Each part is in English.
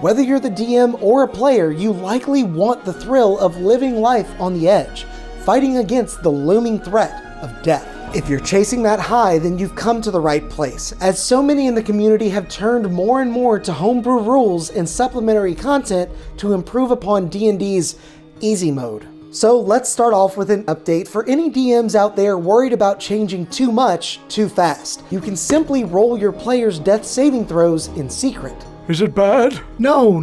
Whether you're the DM or a player, you likely want the thrill of living life on the edge, fighting against the looming threat of death. If you're chasing that high, then you've come to the right place, as so many in the community have turned more and more to homebrew rules and supplementary content to improve upon D&D's easy mode. So let's start off with an update for any DMs out there worried about changing too much too fast. You can simply roll your players' death saving throws in secret. Is it bad? No.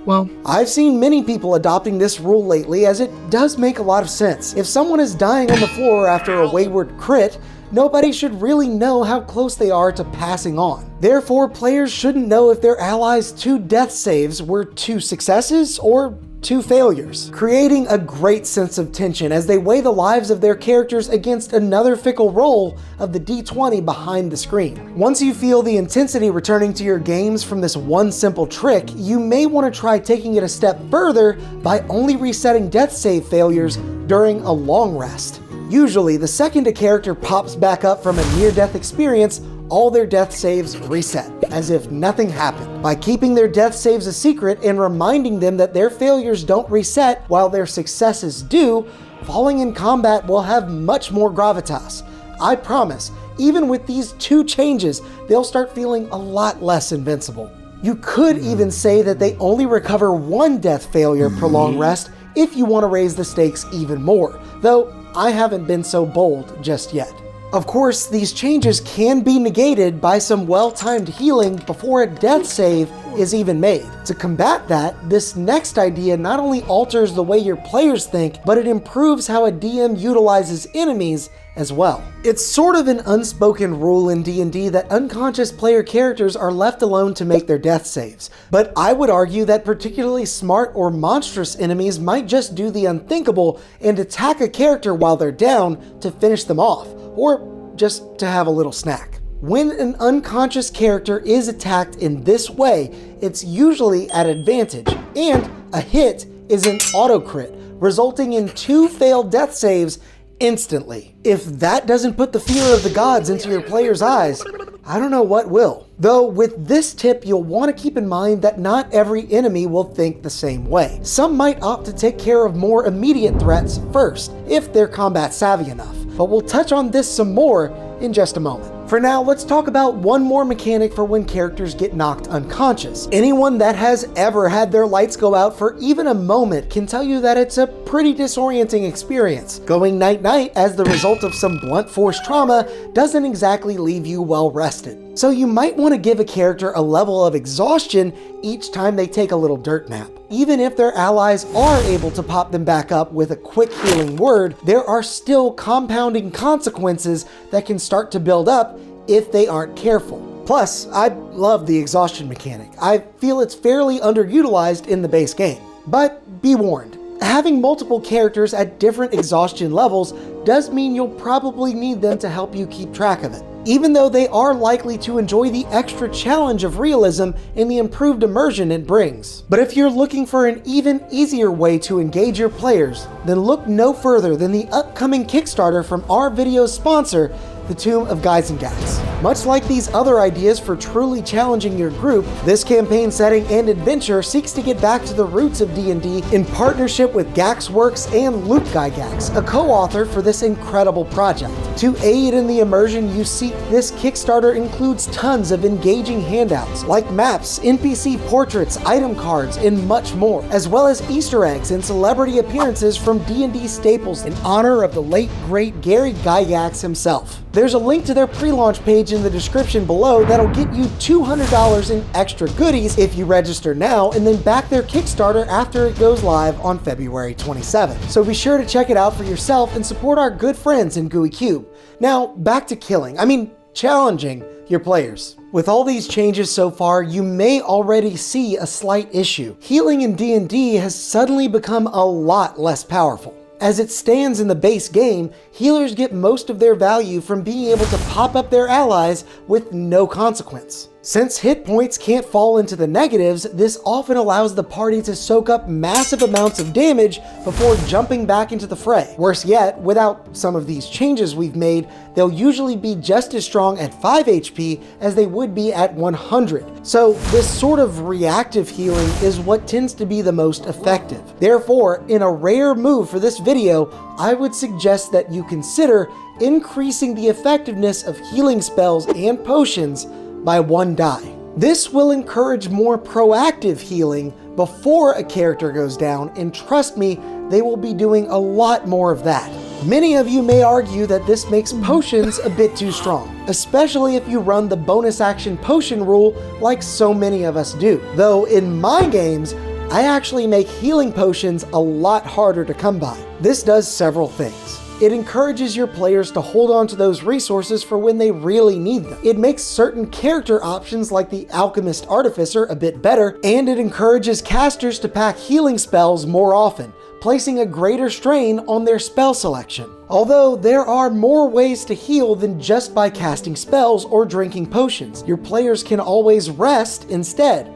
Well, I've seen many people adopting this rule lately, as it does make a lot of sense. If someone is dying on the floor after a wayward crit, nobody should really know how close they are to passing on. Therefore, players shouldn't know if their allies' 2 death saves were 2 successes or 2 failures, creating a great sense of tension as they weigh the lives of their characters against another fickle roll of the D20 behind the screen. Once you feel the intensity returning to your games from this one simple trick, you may want to try taking it a step further by only resetting death save failures during a long rest. Usually, the second a character pops back up from a near-death experience, all their death saves reset, as if nothing happened. By keeping their death saves a secret and reminding them that their failures don't reset while their successes do, falling in combat will have much more gravitas. I promise, even with these 2 changes, they'll start feeling a lot less invincible. You could even say that they only recover 1 death failure per long rest if you want to raise the stakes even more, though I haven't been so bold just yet. Of course, these changes can be negated by some well-timed healing before a death save is even made. To combat that, this next idea not only alters the way your players think, but it improves how a DM utilizes enemies as well. It's sort of an unspoken rule in D&D that unconscious player characters are left alone to make their death saves, but I would argue that particularly smart or monstrous enemies might just do the unthinkable and attack a character while they're down to finish them off, or just to have a little snack. When an unconscious character is attacked in this way, it's usually at advantage, and a hit is an auto crit, resulting in 2 failed death saves instantly. If that doesn't put the fear of the gods into your players' eyes, I don't know what will. Though with this tip, you'll want to keep in mind that not every enemy will think the same way. Some might opt to take care of more immediate threats first, if they're combat savvy enough. But we'll touch on this some more in just a moment. For now, let's talk about one more mechanic for when characters get knocked unconscious. Anyone that has ever had their lights go out for even a moment can tell you that it's a pretty disorienting experience. Going night-night as the result of some blunt force trauma doesn't exactly leave you well rested. So you might want to give a character a level of exhaustion each time they take a little dirt nap. Even if their allies are able to pop them back up with a quick healing word, there are still compounding consequences that can start to build up if they aren't careful. Plus, I love the exhaustion mechanic. I feel it's fairly underutilized in the base game. But be warned, having multiple characters at different exhaustion levels does mean you'll probably need them to help you keep track of it, even though they are likely to enjoy the extra challenge of realism and the improved immersion it brings. But if you're looking for an even easier way to engage your players, then look no further than the upcoming Kickstarter from our video's sponsor, the Tomb of Gyzaengaxx. Much like these other ideas for truly challenging your group, this campaign setting and adventure seeks to get back to the roots of D&D in partnership with Gaxworks and Gyzaengaxx, a co-author for this incredible project. To aid in the immersion you seek, this Kickstarter includes tons of engaging handouts like maps, NPC portraits, item cards, and much more, as well as Easter eggs and celebrity appearances from D&D staples in honor of the late great Gary Gyzaengaxx himself. There's a link to their pre-launch page in the description below that'll get you $200 in extra goodies if you register now and then back their Kickstarter after it goes live on February 27th. So be sure to check it out for yourself and support our good friends in Gooey Cube. Now, back to challenging your players. With all these changes so far, you may already see a slight issue. Healing in D&D has suddenly become a lot less powerful. As it stands in the base game, healers get most of their value from being able to pop up their allies with no consequence. Since hit points can't fall into the negatives, this often allows the party to soak up massive amounts of damage before jumping back into the fray. Worse yet, without some of these changes we've made, they'll usually be just as strong at 5 HP as they would be at 100. So this sort of reactive healing is what tends to be the most effective. Therefore, in a rare move for this video, I would suggest that you consider increasing the effectiveness of healing spells and potions by 1 die. This will encourage more proactive healing before a character goes down, and trust me, they will be doing a lot more of that. Many of you may argue that this makes potions a bit too strong, especially if you run the bonus action potion rule like so many of us do. Though in my games, I actually make healing potions a lot harder to come by. This does several things. It encourages your players to hold on to those resources for when they really need them. It makes certain character options like the Alchemist Artificer a bit better, and it encourages casters to pack healing spells more often, placing a greater strain on their spell selection. Although there are more ways to heal than just by casting spells or drinking potions. Your players can always rest instead,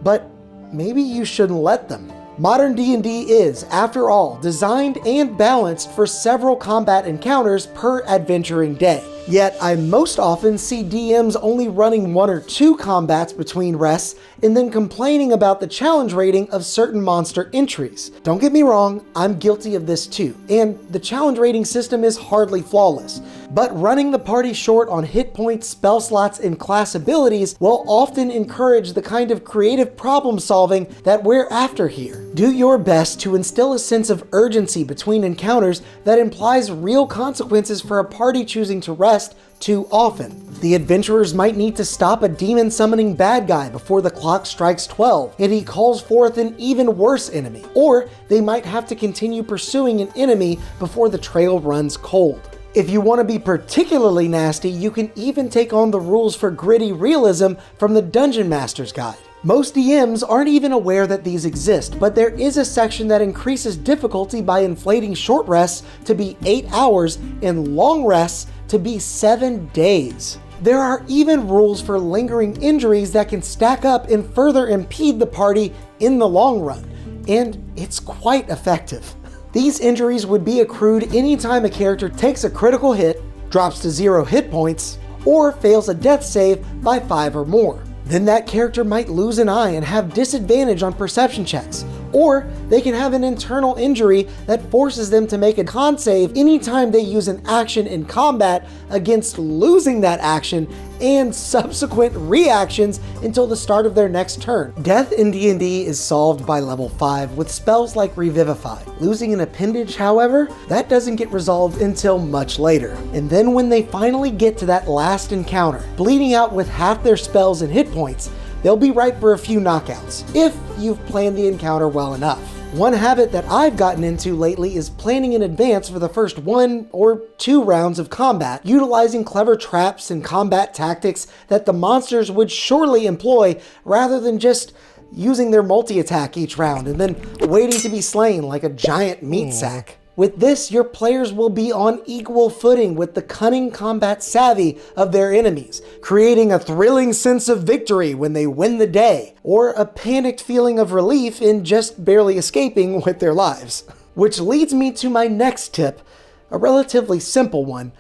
but maybe you shouldn't let them. Modern D&D is, after all, designed and balanced for several combat encounters per adventuring day. Yet I most often see DMs only running 1 or 2 combats between rests and then complaining about the challenge rating of certain monster entries. Don't get me wrong, I'm guilty of this too, and the challenge rating system is hardly flawless. But running the party short on hit points, spell slots, and class abilities will often encourage the kind of creative problem solving that we're after here. Do your best to instill a sense of urgency between encounters that implies real consequences for a party choosing to rest too often. The adventurers might need to stop a demon summoning bad guy before the clock strikes 12 and he calls forth an even worse enemy. Or they might have to continue pursuing an enemy before the trail runs cold. If you want to be particularly nasty, you can even take on the rules for gritty realism from the Dungeon Master's Guide. Most DMs aren't even aware that these exist, but there is a section that increases difficulty by inflating short rests to be 8 hours and long rests to be 7 days. There are even rules for lingering injuries that can stack up and further impede the party in the long run, and it's quite effective. These injuries would be accrued anytime a character takes a critical hit, drops to 0 hit points, or fails a death save by 5 or more. Then that character might lose an eye and have disadvantage on perception checks, or they can have an internal injury that forces them to make a con save anytime they use an action in combat against losing that action and subsequent reactions until the start of their next turn. Death in D&D is solved by level 5 with spells like Revivify. Losing an appendage, however, that doesn't get resolved until much later. And then when they finally get to that last encounter, bleeding out with half their spells and hit points, they'll be ripe for a few knockouts, if you've planned the encounter well enough. One habit that I've gotten into lately is planning in advance for the first 1 or 2 rounds of combat, utilizing clever traps and combat tactics that the monsters would surely employ rather than just using their multi-attack each round and then waiting to be slain like a giant meat sack. With this, your players will be on equal footing with the cunning combat savvy of their enemies, creating a thrilling sense of victory when they win the day, or a panicked feeling of relief in just barely escaping with their lives. Which leads me to my next tip, a relatively simple one: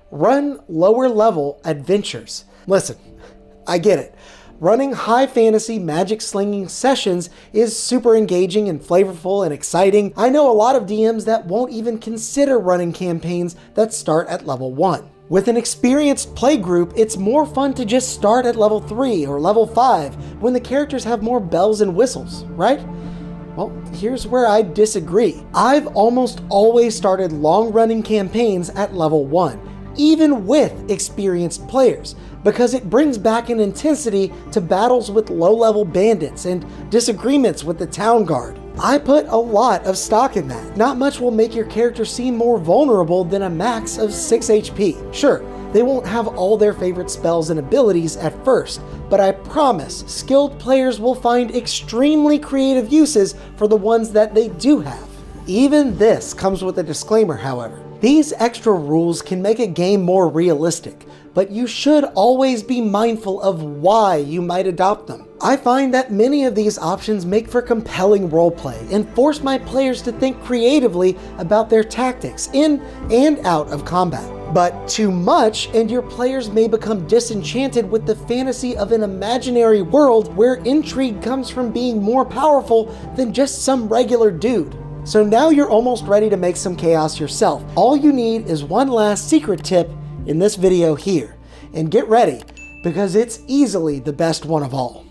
run lower level adventures. Listen, I get it. Running high fantasy magic slinging sessions is super engaging and flavorful and exciting. I know a lot of DMs that won't even consider running campaigns that start at level 1. With an experienced play group, it's more fun to just start at level 3 or level 5 when the characters have more bells and whistles, right? Well, here's where I disagree. I've almost always started long-running campaigns at level 1, even with experienced players, because it brings back an intensity to battles with low-level bandits and disagreements with the town guard. I put a lot of stock in that. Not much will make your character seem more vulnerable than a max of 6 HP. Sure, they won't have all their favorite spells and abilities at first, but I promise skilled players will find extremely creative uses for the ones that they do have. Even this comes with a disclaimer, however. These extra rules can make a game more realistic, but you should always be mindful of why you might adopt them. I find that many of these options make for compelling roleplay and force my players to think creatively about their tactics in and out of combat. But too much, and your players may become disenchanted with the fantasy of an imaginary world where intrigue comes from being more powerful than just some regular dude. So now you're almost ready to make some chaos yourself. All you need is one last secret tip in this video here. And get ready, because it's easily the best one of all.